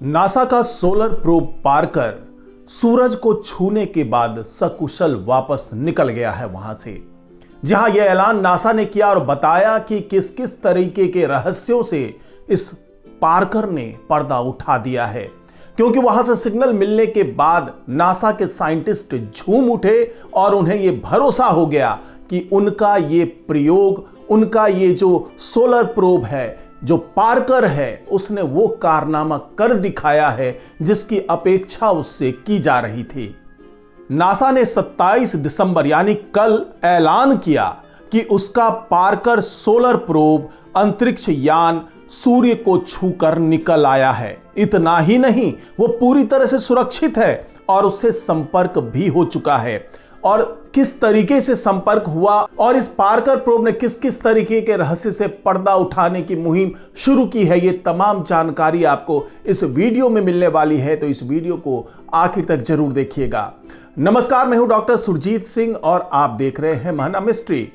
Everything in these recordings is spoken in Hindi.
नासा का सोलर प्रोब पार्कर सूरज को छूने के बाद सकुशल वापस निकल गया है वहां से। जहां यह ऐलान नासा ने किया और बताया कि किस किस तरीके के रहस्यों से इस पार्कर ने पर्दा उठा दिया है, क्योंकि वहां से सिग्नल मिलने के बाद नासा के साइंटिस्ट झूम उठे और उन्हें यह भरोसा हो गया कि उनका ये प्रयोग, उनका ये जो सोलर प्रोब है, जो पार्कर है, उसने वो कारनामा कर दिखाया है जिसकी अपेक्षा उससे की जा रही थी। नासा ने 27 दिसंबर यानी कल ऐलान किया कि उसका पार्कर सोलर प्रोब अंतरिक्ष यान सूर्य को छूकर निकल आया है। इतना ही नहीं, वो पूरी तरह से सुरक्षित है और उससे संपर्क भी हो चुका है। और किस तरीके से संपर्क हुआ और इस पार्कर प्रोब ने किस किस तरीके के रहस्य से पर्दा उठाने की मुहिम शुरू की है, ये तमाम जानकारी आपको इस वीडियो में मिलने वाली है, तो इस वीडियो को आखिर तक जरूर देखिएगा। नमस्कार, मैं हूं डॉक्टर सुरजीत सिंह और आप देख रहे हैं महाना मिस्ट्री।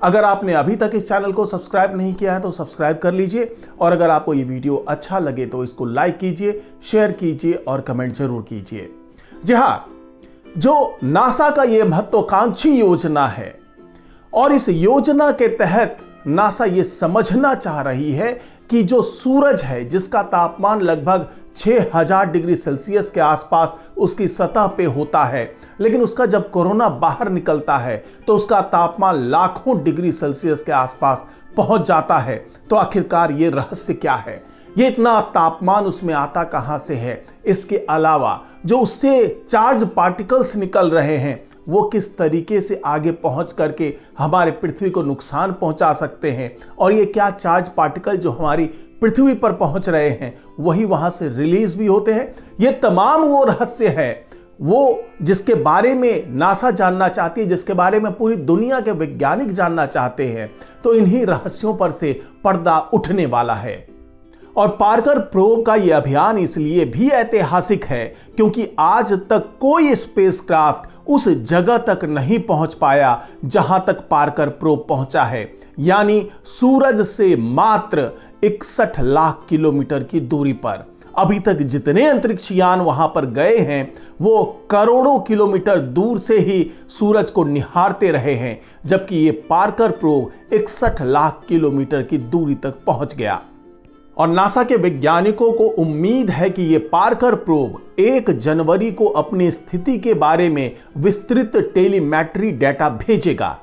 अगर आपने अभी तक इस चैनल को सब्सक्राइब नहीं किया है तो सब्सक्राइब कर लीजिए, और अगर आपको ये वीडियो अच्छा लगे तो इसको लाइक कीजिए, शेयर कीजिए और कमेंट जरूर कीजिए। जी हाँ, जो नासा का ये महत्वाकांक्षी योजना है और इस योजना के तहत नासा ये समझना चाह रही है कि जो सूरज है, जिसका तापमान लगभग 6000 डिग्री सेल्सियस के आसपास उसकी सतह पे होता है, लेकिन उसका जब कोरोना बाहर निकलता है तो उसका तापमान लाखों डिग्री सेल्सियस के आसपास पहुंच जाता है। तो आखिरकार ये रहस्य क्या है, ये इतना तापमान उसमें आता कहां से है? इसके अलावा जो उससे चार्ज पार्टिकल्स निकल रहे हैं, वो किस तरीके से आगे पहुंच करके हमारे पृथ्वी को नुकसान पहुंचा सकते हैं, और ये क्या चार्ज पार्टिकल जो हमारी पृथ्वी पर पहुंच रहे हैं वही वहां से रिलीज भी होते हैं। ये तमाम वो रहस्य है वो जिसके बारे में नासा जानना चाहती है, जिसके बारे में पूरी दुनिया के वैज्ञानिक जानना चाहते हैं। तो इन्हीं रहस्यों पर से पर्दा उठने वाला है। और पार्कर प्रोब का यह अभियान इसलिए भी ऐतिहासिक है क्योंकि आज तक कोई स्पेसक्राफ्ट उस जगह तक नहीं पहुंच पाया जहां तक पार्कर प्रोब पहुंचा है, यानी सूरज से मात्र 61 लाख किलोमीटर की दूरी पर। अभी तक जितने अंतरिक्ष यान वहां पर गए हैं वो करोड़ों किलोमीटर दूर से ही सूरज को निहारते रहे हैं, जबकि ये पार्कर प्रोब 61 लाख किलोमीटर की दूरी तक पहुंच गया। और नासा के वैज्ञानिकों को उम्मीद है कि यह पार्कर प्रोब 1 जनवरी को अपनी स्थिति के बारे में विस्तृत टेलीमेट्री डेटा भेजेगा।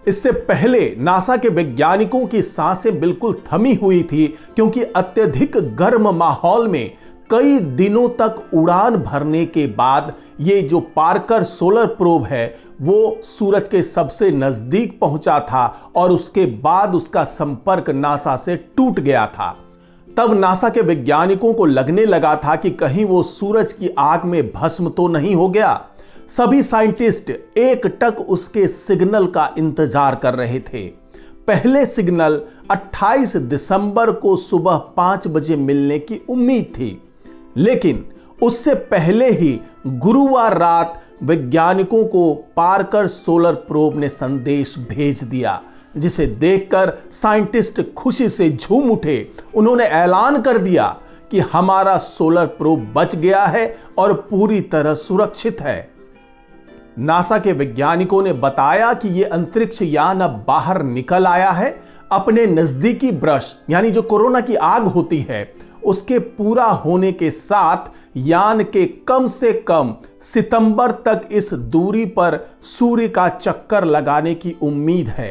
इससे पहले नासा के वैज्ञानिकों की सांसें बिल्कुल थमी हुई थी, क्योंकि अत्यधिक गर्म माहौल में कई दिनों तक उड़ान भरने के बाद ये जो पार्कर सोलर प्रोब है वो सूरज के सबसे नजदीक पहुंचा था और उसके बाद उसका संपर्क नासा से टूट गया था। तब नासा के वैज्ञानिकों को लगने लगा था कि कहीं वो सूरज की आग में भस्म तो नहीं हो गया। सभी साइंटिस्ट एकटक उसके सिग्नल का इंतजार कर रहे थे। पहले सिग्नल 28 दिसंबर को सुबह 5 बजे मिलने की उम्मीद थी, लेकिन उससे पहले ही गुरुवार रात वैज्ञानिकों को पार्कर सोलर प्रोब ने संदेश भेज दिया, जिसे देखकर साइंटिस्ट खुशी से झूम उठे। उन्होंने ऐलान कर दिया कि हमारा सोलर प्रोब बच गया है और पूरी तरह सुरक्षित है। नासा के वैज्ञानिकों ने बताया कि यह अंतरिक्ष यान अब बाहर निकल आया है। अपने नजदीकी ब्रश यानी जो कोरोना की आग होती है उसके पूरा होने के साथ यान के कम से कम सितंबर तक इस दूरी पर सूर्य का चक्कर लगाने की उम्मीद है।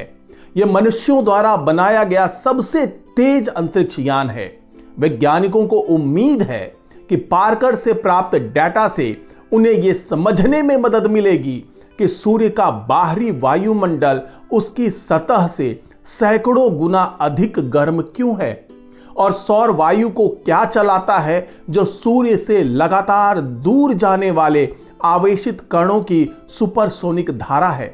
यह मनुष्यों द्वारा बनाया गया सबसे तेज अंतरिक्ष यान है। वैज्ञानिकों को उम्मीद है कि पार्कर से प्राप्त डेटा से उन्हें यह समझने में मदद मिलेगी कि सूर्य का बाहरी वायुमंडल उसकी सतह से सैकड़ों गुना अधिक गर्म क्यों है, और सौर वायु को क्या चलाता है जो सूर्य से लगातार दूर जाने वाले आवेशित कणों की सुपरसोनिक धारा है।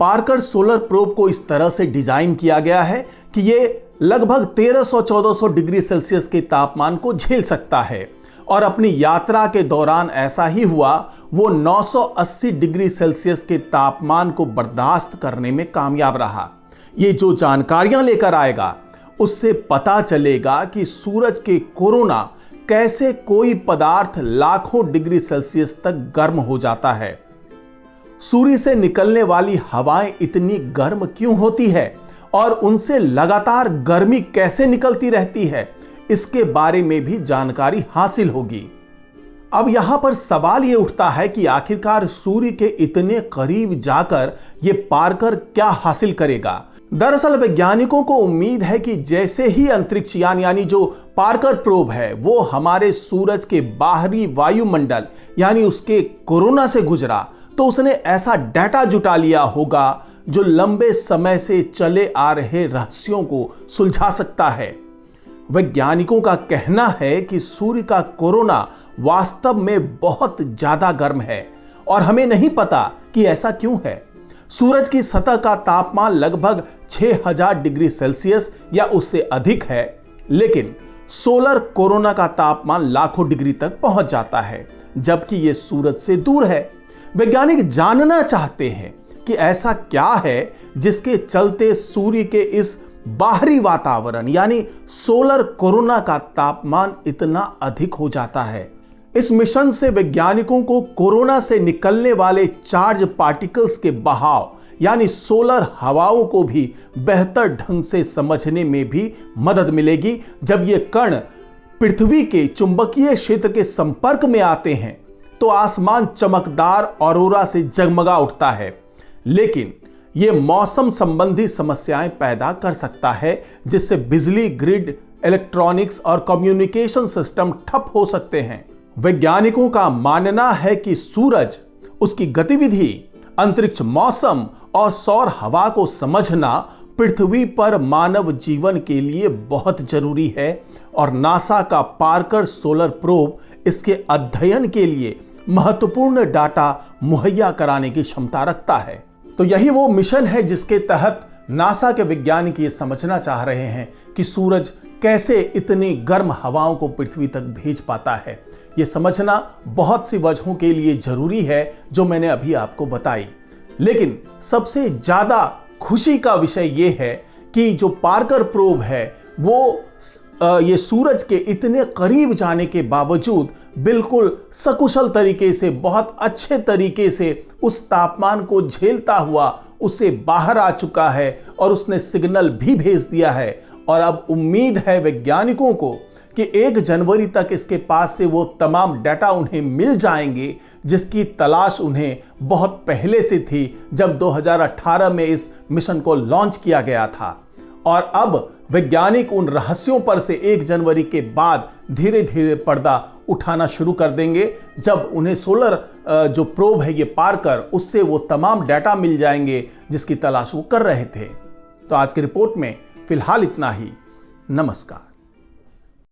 पार्कर सोलर प्रोब को इस तरह से डिजाइन किया गया है कि यह लगभग 1300-1400 डिग्री सेल्सियस के तापमान को झेल सकता है, और अपनी यात्रा के दौरान ऐसा ही हुआ। वो 980 डिग्री सेल्सियस के तापमान को बर्दाश्त करने में कामयाब रहा। ये जो जानकारियां लेकर आएगा उससे पता चलेगा कि सूरज के कोरोना कैसे कोई पदार्थ लाखों डिग्री सेल्सियस तक गर्म हो जाता है। सूर्य से निकलने वाली हवाएं इतनी गर्म क्यों होती है और उनसे लगातार गर्मी कैसे निकलती रहती है, इसके बारे में भी जानकारी हासिल होगी। अब यहां पर सवाल यह उठता है कि आखिरकार सूर्य के इतने करीब जाकर यह पार्कर क्या हासिल करेगा। दरअसल वैज्ञानिकों को उम्मीद है कि जैसे ही अंतरिक्ष यान यानी जो पार्कर प्रोब है वो हमारे सूरज के बाहरी वायुमंडल यानी उसके कोरोना से गुजरा तो उसने ऐसा डाटा जुटा लिया होगा जो लंबे समय से चले आ रहे रहस्यों को सुलझा सकता है। वैज्ञानिकों का कहना है कि सूर्य का कोरोना वास्तव में बहुत ज्यादा गर्म है और हमें नहीं पता कि ऐसा क्यों है। सूरज की सतह का तापमान लगभग 6000 डिग्री सेल्सियस या उससे अधिक है, लेकिन सोलर कोरोना का तापमान लाखों डिग्री तक पहुंच जाता है, जबकि यह सूरज से दूर है। वैज्ञानिक जानना चाहते हैं कि ऐसा क्या है जिसके चलते सूर्य के इस बाहरी वातावरण यानी सोलर कोरोना का तापमान इतना अधिक हो जाता है। इस मिशन से वैज्ञानिकों को कोरोना से निकलने वाले चार्ज पार्टिकल्स के बहाव यानी सोलर हवाओं को भी बेहतर ढंग से समझने में भी मदद मिलेगी। जब ये कण पृथ्वी के चुंबकीय क्षेत्र के संपर्क में आते हैं तो आसमान चमकदार ऑरोरा से जगमगा उठता है, लेकिन यह मौसम संबंधी समस्याएं पैदा कर सकता है, जिससे बिजली ग्रिड, इलेक्ट्रॉनिक्स और कम्युनिकेशन सिस्टम ठप हो सकते हैं। वैज्ञानिकों का मानना है कि सूरज, उसकी गतिविधि, अंतरिक्ष मौसम और सौर हवा को समझना पृथ्वी पर मानव जीवन के लिए बहुत जरूरी है और नासा का पार्कर सोलर प्रोब इसके अध्ययन के लिए महत्वपूर्ण डाटा मुहैया कराने की क्षमता रखता है। तो यही वो मिशन है जिसके तहत नासा के वैज्ञानिक ये समझना चाह रहे हैं कि सूरज कैसे इतनी गर्म हवाओं को पृथ्वी तक भेज पाता है। ये समझना बहुत सी वजहों के लिए जरूरी है जो मैंने अभी आपको बताई, लेकिन सबसे ज्यादा खुशी का विषय यह है कि जो पार्कर प्रोब है वो ये सूरज के इतने करीब जाने के बावजूद बिल्कुल सकुशल तरीके से, बहुत अच्छे तरीके से उस तापमान को झेलता हुआ उसे बाहर आ चुका है और उसने सिग्नल भी भेज दिया है। और अब उम्मीद है वैज्ञानिकों को कि 1 जनवरी तक इसके पास से वो तमाम डाटा उन्हें मिल जाएंगे जिसकी तलाश उन्हें बहुत पहले से थी, जब 2018 में इस मिशन को लॉन्च किया गया था। और अब वैज्ञानिक उन रहस्यों पर से 1 जनवरी के बाद धीरे धीरे पर्दा उठाना शुरू कर देंगे, जब उन्हें सोलर जो प्रोब है ये पार्कर, उससे वो तमाम डाटा मिल जाएंगे जिसकी तलाश वो कर रहे थे। तो आज की रिपोर्ट में फिलहाल इतना ही। नमस्कार।